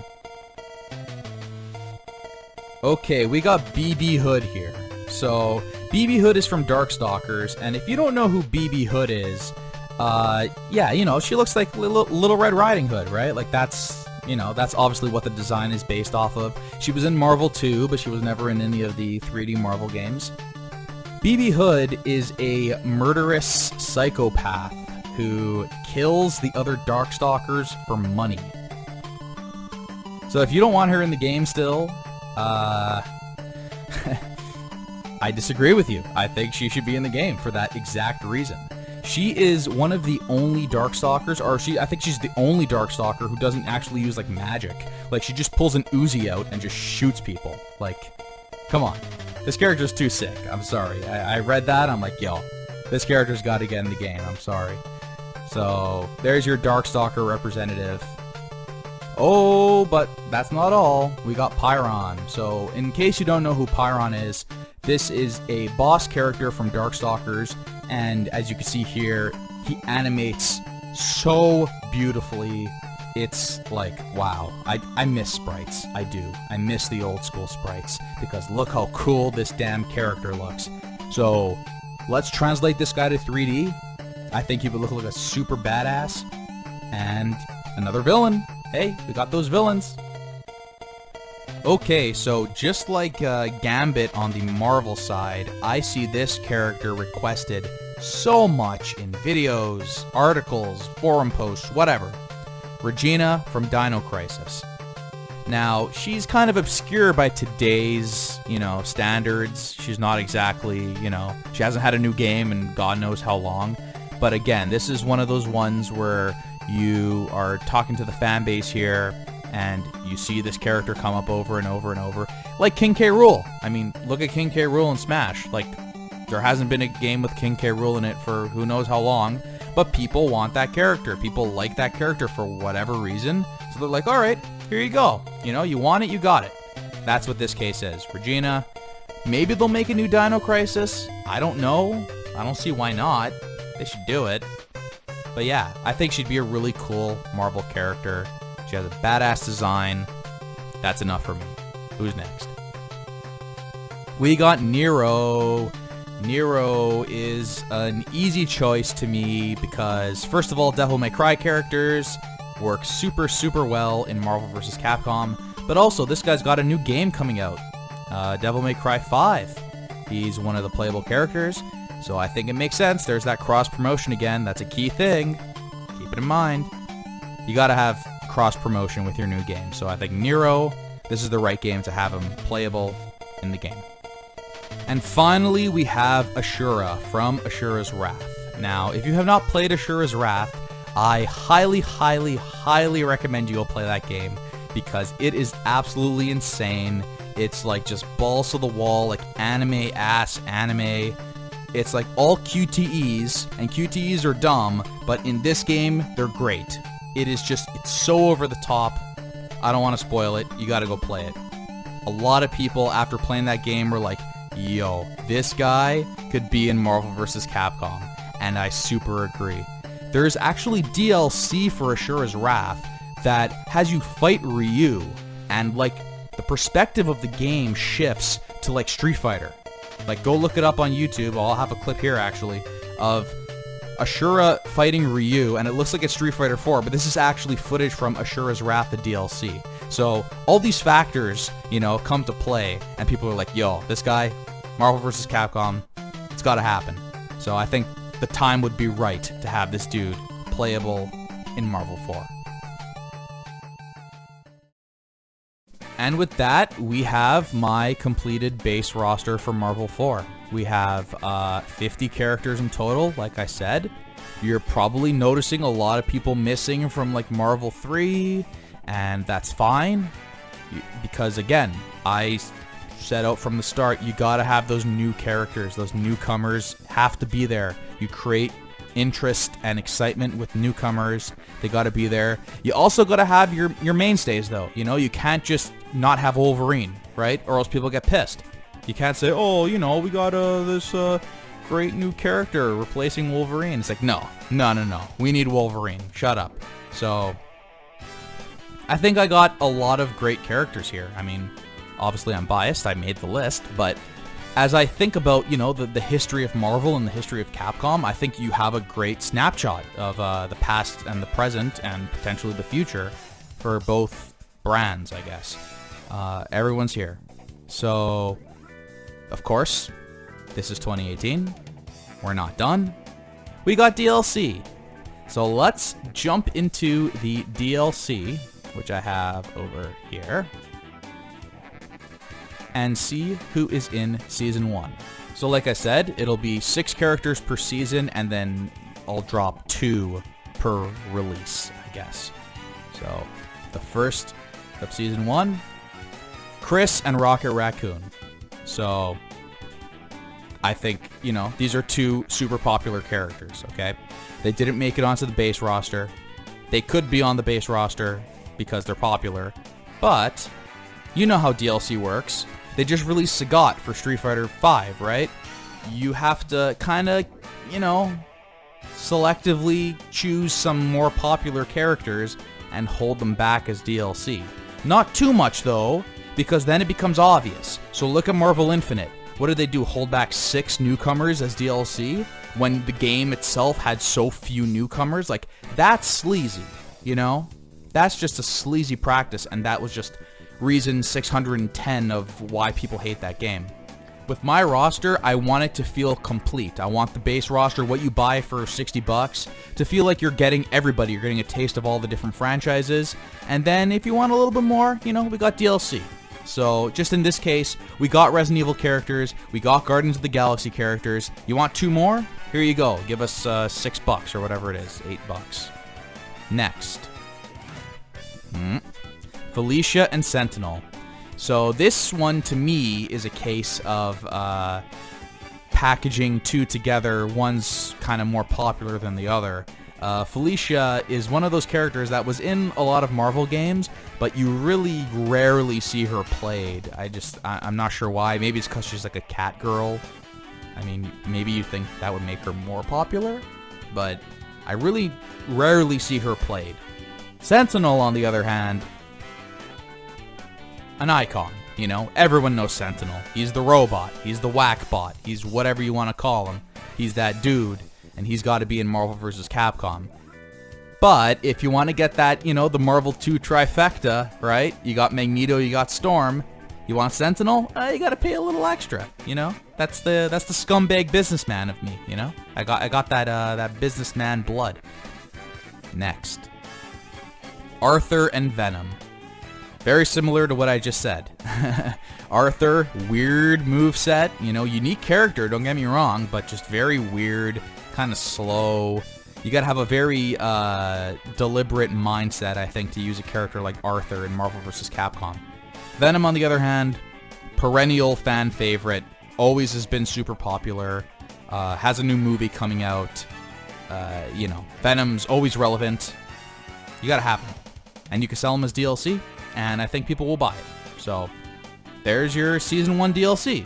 Okay, we got BB Hood here. So, BB Hood is from Darkstalkers, and if you don't know who BB Hood is, yeah, you know, she looks like Little Red Riding Hood, right? Like, that's, you know, that's obviously what the design is based off of. She was in Marvel 2, but she was never in any of the 3D Marvel games. BB Hood is a murderous psychopath who kills the other Darkstalkers for money. So if you don't want her in the game still, I disagree with you. I think she should be in the game for that exact reason. She is one of the only Darkstalkers, or I think she's the only Darkstalker who doesn't actually use, like, magic. Like, she just pulls an Uzi out and just shoots people. Like, come on. This character's too sick. I'm sorry. I read that, I'm like, yo, this character's got to get in the game. I'm sorry. So, there's your Darkstalker representative. Oh, but that's not all. We got Pyron. So, in case you don't know who Pyron is, this is a boss character from Darkstalkers, and as you can see here, he animates so beautifully. It's like, wow. I miss sprites. I do. I miss the old school sprites, because look how cool this damn character looks. So, let's translate this guy to 3D. I think he would look like a super badass. And another villain. Hey, we got those villains. Okay, so just like Gambit on the Marvel side, I see this character requested so much in videos, articles, forum posts, whatever. Regina from Dino Crisis. Now, she's kind of obscure by today's, you know, standards. She's not exactly, you know, she hasn't had a new game in God knows how long. But again, this is one of those ones where you are talking to the fan base here, and you see this character come up over and over and over. Like King K. Rool. I mean, look at King K. Rool in Smash. Like, there hasn't been a game with King K. Rool in it for who knows how long, but people want that character. People like that character for whatever reason. So they're like, alright, here you go. You know, you want it, you got it. That's what this case is. Regina. Maybe they'll make a new Dino Crisis. I don't know. I don't see why not. They should do it. But yeah, I think she'd be a really cool Marvel character. She has a badass design. That's enough for me. Who's next? We got Nero. Nero is an easy choice to me because, first of all, Devil May Cry characters work super, super well in Marvel vs. Capcom. But also, this guy's got a new game coming out. Devil May Cry 5. He's one of the playable characters. So I think it makes sense. There's that cross-promotion again. That's a key thing. Keep it in mind. You gotta have cross-promotion with your new game. So I think Nero, this is the right game to have him playable in the game. And finally, we have Ashura from Ashura's Wrath. Now, if you have not played Ashura's Wrath, I highly, highly, highly recommend you go play that game because it is absolutely insane. It's like just balls to the wall, like anime-ass anime. It's like all QTEs, and QTEs are dumb, but in this game, they're great. It is just, it's so over the top. I don't want to spoil it. You gotta go play it. A lot of people, after playing that game, were like, yo, this guy could be in Marvel vs. Capcom. And I super agree. There's actually DLC for Ashura's Wrath that has you fight Ryu, and like, the perspective of the game shifts to like Street Fighter. Like, go look it up on YouTube. I'll have a clip here, actually, of Ashura fighting Ryu, and it looks like it's Street Fighter 4, but this is actually footage from Ashura's Wrath, the DLC. So, all these factors, you know, come to play, and people are like, yo, this guy, Marvel vs. Capcom, it's gotta happen. So, I think the time would be right to have this dude playable in Marvel 4. And with that, we have my completed base roster for Marvel 4. We have 50 characters in total, like I said. You're probably noticing a lot of people missing from like Marvel 3, and that's fine. Because again, I set out from the start, you gotta have those new characters. Those newcomers have to be there. You create interest and excitement with newcomers. They gotta be there. You also gotta have your mainstays though. You know, you can't just not have Wolverine, right? Or else people get pissed. You can't say, oh, you know, we got this great new character replacing Wolverine. It's like, no. We need Wolverine. Shut up. So, I think I got a lot of great characters here. I mean, obviously I'm biased. I made the list, but as I think about, you know, the history of Marvel and the history of Capcom, I think you have a great snapshot of the past and the present and potentially the future for both brands, I guess. Everyone's here. So, of course, this is 2018. We're not done. We got DLC. So let's jump into the DLC, which I have over here, and see who is in Season 1. So like I said, it'll be 6 characters per season, and then I'll drop 2 per release, I guess. So, the first of Season 1, Chris and Rocket Raccoon. So, I think, you know, these are 2 super popular characters, okay? They didn't make it onto the base roster. They could be on the base roster because they're popular, but you know how DLC works. They just released Sagat for Street Fighter V, right? You have to kind of, you know, selectively choose some more popular characters and hold them back as DLC. Not too much, though, because then it becomes obvious. So look at Marvel Infinite. What did they do? Hold back 6 newcomers as DLC when the game itself had so few newcomers? Like, that's sleazy, you know? That's just a sleazy practice, and that was just reason 610 of why people hate that game. With my roster, I want it to feel complete. I want the base roster, what you buy for $60, to feel like you're getting everybody. You're getting a taste of all the different franchises. And then if you want a little bit more, you know, we got DLC. So, just in this case, we got Resident Evil characters, we got Guardians of the Galaxy characters. You want 2 more? Here you go. Give us $6 or whatever it is. $8. Next. Felicia and Sentinel. So this one, to me, is a case of packaging 2 together. One's kind of more popular than the other. Felicia is one of those characters that was in a lot of Marvel games, but you really rarely see her played. I'm not sure why. Maybe it's because she's like a cat girl. I mean, maybe you think that would make her more popular, but I really rarely see her played. Sentinel, on the other hand, an icon, you know? Everyone knows Sentinel. He's the robot. He's the whack bot. He's whatever you want to call him. He's that dude. And he's got to be in Marvel vs. Capcom. But if you want to get that, you know, the Marvel 2 trifecta, right? You got Magneto, you got Storm. You want Sentinel? You got to pay a little extra, you know? That's the scumbag businessman of me, you know? I got that businessman blood. Next. Arthur and Venom. Very similar to what I just said. Arthur, weird moveset, you know, unique character, don't get me wrong, but just very weird, kind of slow. You gotta have a very deliberate mindset, I think, to use a character like Arthur in Marvel vs. Capcom. Venom, on the other hand, perennial fan favorite, always has been super popular, has a new movie coming out, you know, Venom's always relevant. You gotta have him. And you can sell him as DLC, and I think people will buy it. So, there's your Season 1 DLC.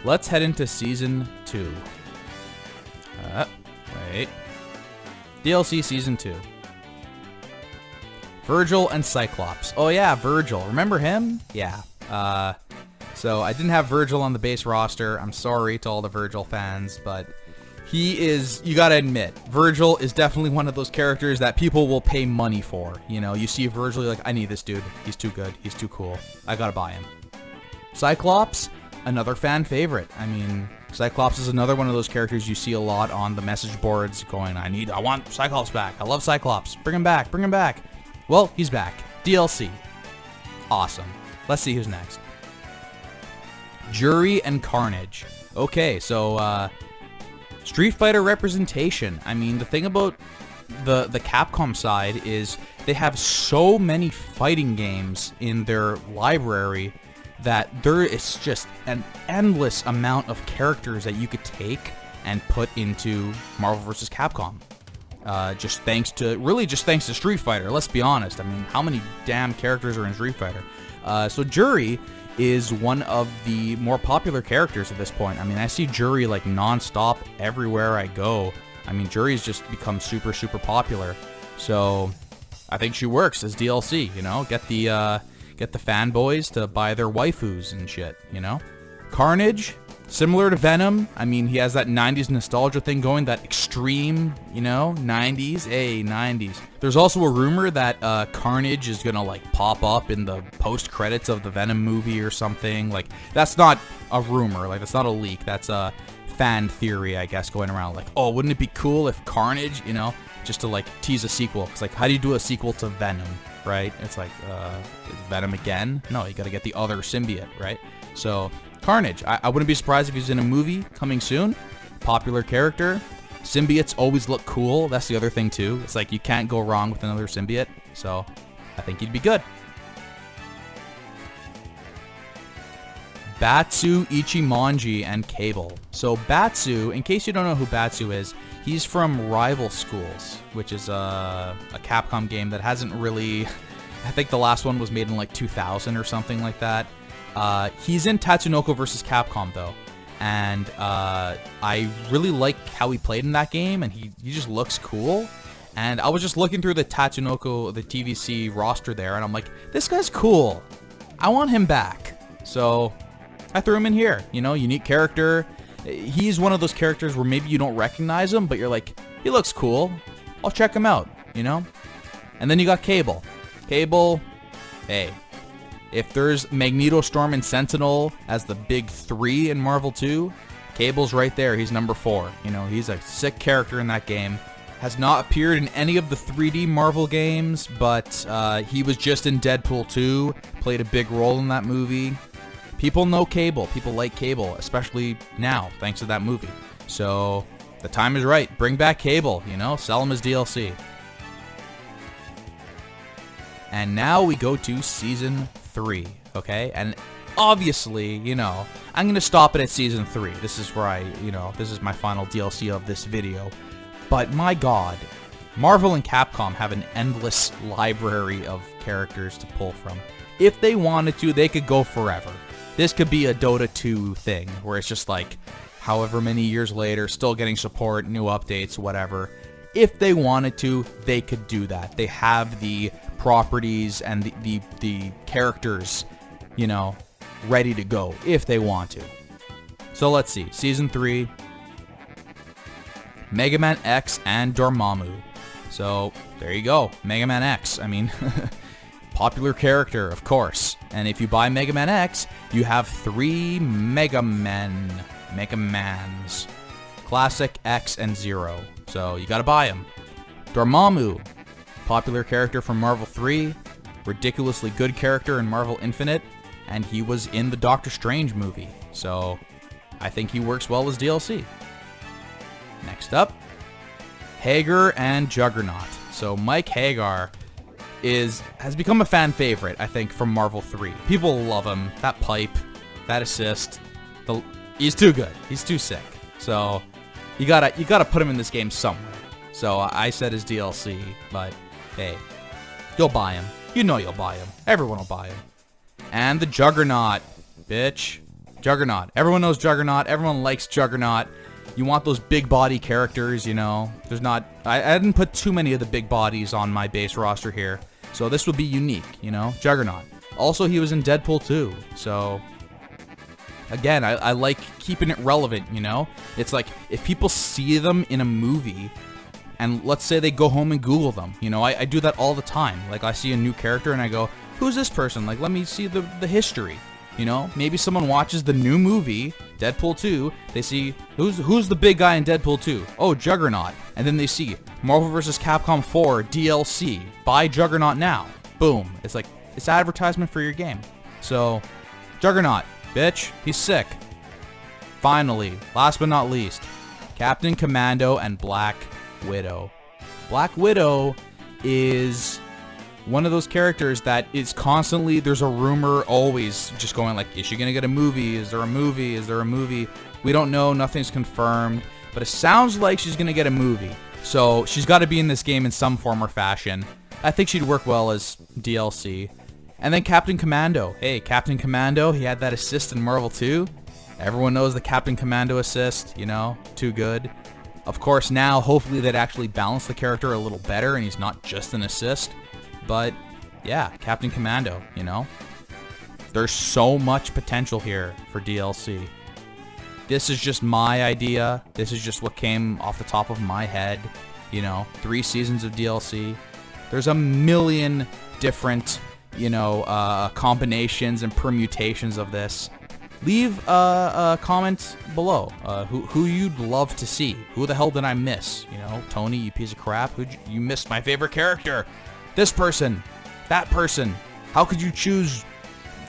Let's head into Season 2. Wait. DLC Season 2. Virgil and Cyclops. Oh yeah, Virgil. Remember him? Yeah. So I didn't have Virgil on the base roster. I'm sorry to all the Virgil fans, but he is, you gotta admit, Virgil is definitely one of those characters that people will pay money for. You know, you see Virgil, you're like, I need this dude. He's too good. He's too cool. I gotta buy him. Cyclops, another fan favorite. I mean, Cyclops is another one of those characters you see a lot on the message boards going, I want Cyclops back. I love Cyclops. Bring him back. Bring him back. Well, he's back. DLC. Awesome. Let's see who's next. Jury and Carnage. Okay, so, Street Fighter representation. I mean, the thing about the Capcom side is they have so many fighting games in their library that there is just an endless amount of characters that you could take and put into Marvel vs. Capcom. just thanks to Street Fighter. Let's be honest. I mean, how many damn characters are in Street Fighter? So Juri is one of the more popular characters at this point. I mean, I see Juri like non-stop everywhere I go. I mean, Juri's just become super, super popular. So I think she works as DLC, you know? Get the fanboys to buy their waifus and shit, you know? Carnage, similar to Venom. I mean, he has that 90s nostalgia thing going, that extreme, you know, 90s. Hey, 90s. There's also a rumor that Carnage is gonna like pop up in the post-credits of the Venom movie or something. Like, that's not a rumor. Like, that's not a leak. That's a fan theory, I guess, going around. Like, oh, wouldn't it be cool if Carnage, you know, just to like tease a sequel? It's like, how do you do a sequel to Venom, right? It's like, is Venom again? No, you gotta get the other symbiote, right? So Carnage, I wouldn't be surprised if he's in a movie coming soon. Popular character. Symbiotes always look cool. That's the other thing too. It's like you can't go wrong with another symbiote. So I think he'd be good. Batsu, Ichimonji, and Cable. So Batsu, in case you don't know who Batsu is, he's from Rival Schools, which is a Capcom game that hasn't really... I think the last one was made in like 2000 or something like that. He's in Tatsunoko vs. Capcom though, and I really like how he played in that game, and he just looks cool. And I was just looking through the Tatsunoko, the TVC roster there, and I'm like, this guy's cool. I want him back. So I threw him in here. You know, unique character. He's one of those characters where maybe you don't recognize him, but you're like, he looks cool. I'll check him out, you know? And then you got Cable. Cable, hey. If there's Magneto, Storm, and Sentinel as the big three in Marvel 2, Cable's right there. He's number 4. You know, he's a sick character in that game. Has not appeared in any of the 3D Marvel games, but he was just in Deadpool 2, played a big role in that movie. People know Cable. People like Cable, especially now, thanks to that movie. So the time is right. Bring back Cable, you know, sell him as DLC. And now we go to Season 3, okay? And obviously, you know, I'm going to stop it at Season 3. This is where this is my final DLC of this video. But my god, Marvel and Capcom have an endless library of characters to pull from. If they wanted to, they could go forever. This could be a Dota 2 thing, where it's just like, however many years later, still getting support, new updates, whatever. If they wanted to, they could do that. They have the properties and the characters, you know, ready to go if they want to. So let's see. Season 3, Mega Man X and Dormammu. So there you go. Mega Man X. I mean, popular character, of course. And if you buy Mega Man X, you have 3 Mega Mans. Classic, X, and Zero. So you gotta buy them. Dormammu, popular character from Marvel 3, ridiculously good character in Marvel Infinite, and he was in the Doctor Strange movie. So I think he works well as DLC. Next up, Hagar and Juggernaut. So Mike Hagar has become a fan favorite, I think, from Marvel 3. People love him. That pipe, that assist, he's too good. He's too sick. So you gotta put him in this game somewhere. So I said his DLC, but hey, you'll buy him. You know you'll buy him. Everyone will buy him. And the Juggernaut, bitch. Juggernaut. Everyone knows Juggernaut. Everyone likes Juggernaut. You want those big body characters, you know. There's not... I didn't put too many of the big bodies on my base roster here. So this would be unique, you know. Juggernaut. Also, he was in Deadpool 2. So, again, I like keeping it relevant, you know. It's like, if people see them in a movie, and let's say they go home and Google them, you know. I do that all the time. Like, I see a new character and I go, who's this person? Like, let me see the history. You know, maybe someone watches the new movie, Deadpool 2, they see, who's the big guy in Deadpool 2? Oh, Juggernaut. And then they see, Marvel vs. Capcom 4 DLC, buy Juggernaut now. Boom. It's like, it's advertisement for your game. So, Juggernaut, bitch, he's sick. Finally, last but not least, Captain Commando and Black Widow. Black Widow is one of those characters that is constantly, there's a rumor always just going like, is she gonna get a movie? Is there a movie? Is there a movie? We don't know, nothing's confirmed, but it sounds like she's gonna get a movie. So she's got to be in this game in some form or fashion. I think she'd work well as DLC. And then Captain Commando. Hey, Captain Commando, he had that assist in Marvel 2. Everyone knows the Captain Commando assist, you know, too good. Of course, now, hopefully they'd actually balance the character a little better and he's not just an assist. But, yeah, Captain Commando, you know. There's so much potential here for DLC. This is just my idea. This is just what came off the top of my head. You know, 3 seasons of DLC. There's a million different, you know, combinations and permutations of this. Leave a comment below who you'd love to see. Who the hell did I miss? You know, Tony, you piece of crap. You missed my favorite character. This person. That person. How could you choose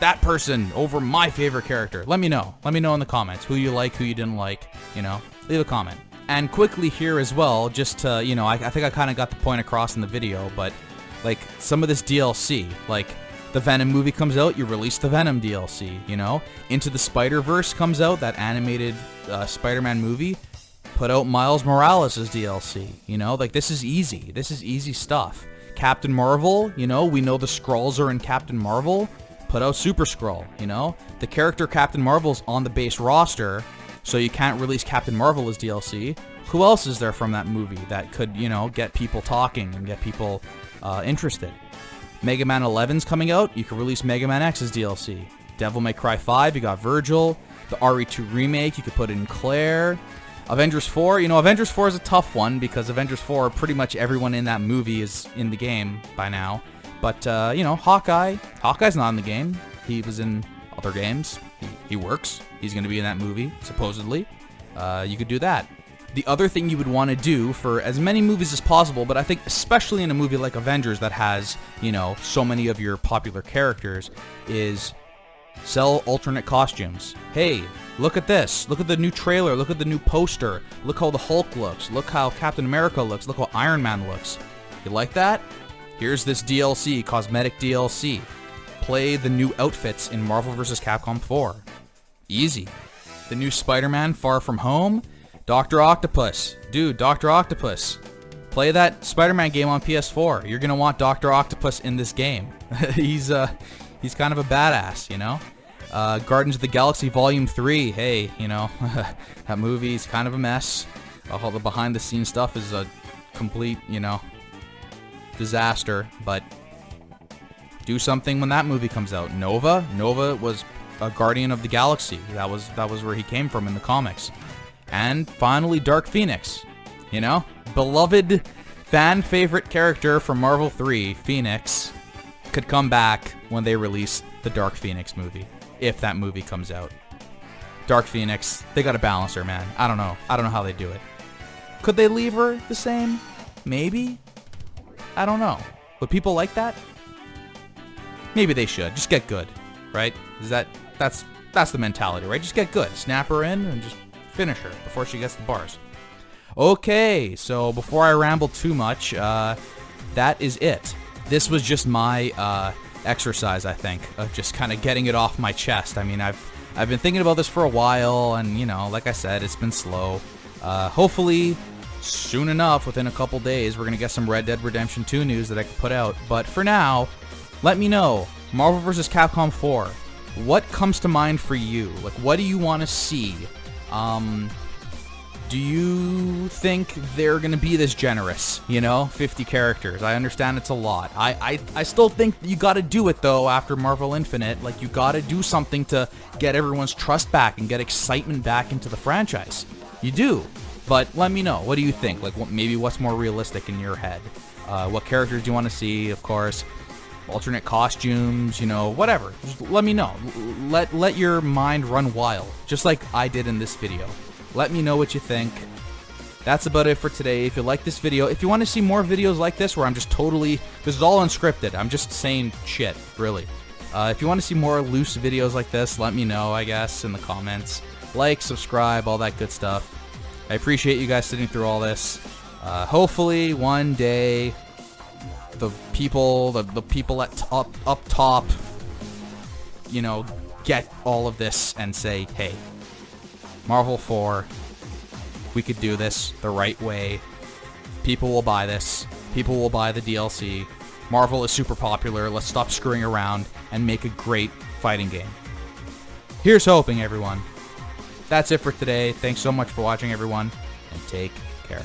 that person over my favorite character? Let me know. Let me know in the comments who you like, who you didn't like. You know, leave a comment. And quickly here as well, just to, you know, I think I kind of got the point across in the video, but like some of this DLC, like the Venom movie comes out, you release the Venom DLC, you know? Into the Spider-Verse comes out, that animated Spider-Man movie, put out Miles Morales' DLC, you know? Like, this is easy. This is easy stuff. Captain Marvel, you know, we know the Skrulls are in Captain Marvel, put out Super Skrull, you know? The character Captain Marvel's on the base roster, so you can't release Captain Marvel as DLC. Who else is there from that movie that could, you know, get people talking and get people interested? Mega Man 11's coming out, you can release Mega Man X as DLC. Devil May Cry 5, you got Virgil. The RE2 remake, you could put in Claire. Avengers 4, you know, Avengers 4 is a tough one because Avengers 4, pretty much everyone in that movie is in the game by now. But, you know, Hawkeye's not in the game. He was in other games. He works. He's going to be in that movie, supposedly. You could do that. The other thing you would want to do for as many movies as possible, but I think especially in a movie like Avengers that has, you know, so many of your popular characters, is sell alternate costumes. Hey, look at this. Look at the new trailer. Look at the new poster. Look how the Hulk looks. Look how Captain America looks. Look how Iron Man looks. You like that? Here's this DLC, cosmetic DLC. Play the new outfits in Marvel vs. Capcom 4. Easy. The new Spider-Man Far From Home. Dr. Octopus. Dude, Dr. Octopus. Play that Spider-Man game on PS4. You're gonna want Dr. Octopus in this game. He's kind of a badass, you know? Guardians of the Galaxy Volume 3. Hey, you know, that movie's kind of a mess. All the behind-the-scenes stuff is a complete, you know, disaster. But do something when that movie comes out. Nova was a Guardian of the Galaxy. That was where he came from in the comics. And finally, Dark Phoenix. You know, beloved fan favorite character from Marvel 3, Phoenix, could come back when they release the Dark Phoenix movie, if that movie comes out. Dark Phoenix, they gotta balance her, man. I don't know how they do it. Could they leave her the same? Maybe. I don't know. Would people like that? Maybe they should. Just get good, right? That's the mentality, right? Just get good. Snap her in and just finish her before she gets the bars. Okay, so before I ramble too much, that is it. This was just my exercise, I think, of just kind of getting it off my chest. I mean, I've been thinking about this for a while, and you know, like I said, it's been slow. Hopefully, soon enough, within a couple days, we're gonna get some Red Dead Redemption 2 news that I can put out. But for now, let me know, Marvel vs. Capcom 4, what comes to mind for you? Like, what do you want to see? Do you think they're gonna be this generous? You know, 50 characters. I understand it's a lot. I still think you gotta do it though after Marvel Infinite. Like, you gotta do something to get everyone's trust back and get excitement back into the franchise. You do. But let me know. What do you think? Like, maybe what's more realistic in your head? What characters do you want to see? Of course, alternate costumes. You know, whatever. Just let me know. Let your mind run wild, just like I did in this video. Let me know what you think. That's about it for today. If you like this video, if you want to see more videos like this where I'm just totally, this is all unscripted. I'm just saying shit, really. If you want to see more loose videos like this, let me know, I guess, in the comments. Like, subscribe, all that good stuff. I appreciate you guys sitting through all this. Hopefully, one day, the people at up top, you know, get all of this and say, hey, Marvel 4, we could do this the right way. People will buy this. People will buy the DLC. Marvel is super popular. Let's stop screwing around and make a great fighting game. Here's hoping, everyone. That's it for today. Thanks so much for watching, everyone, and take care.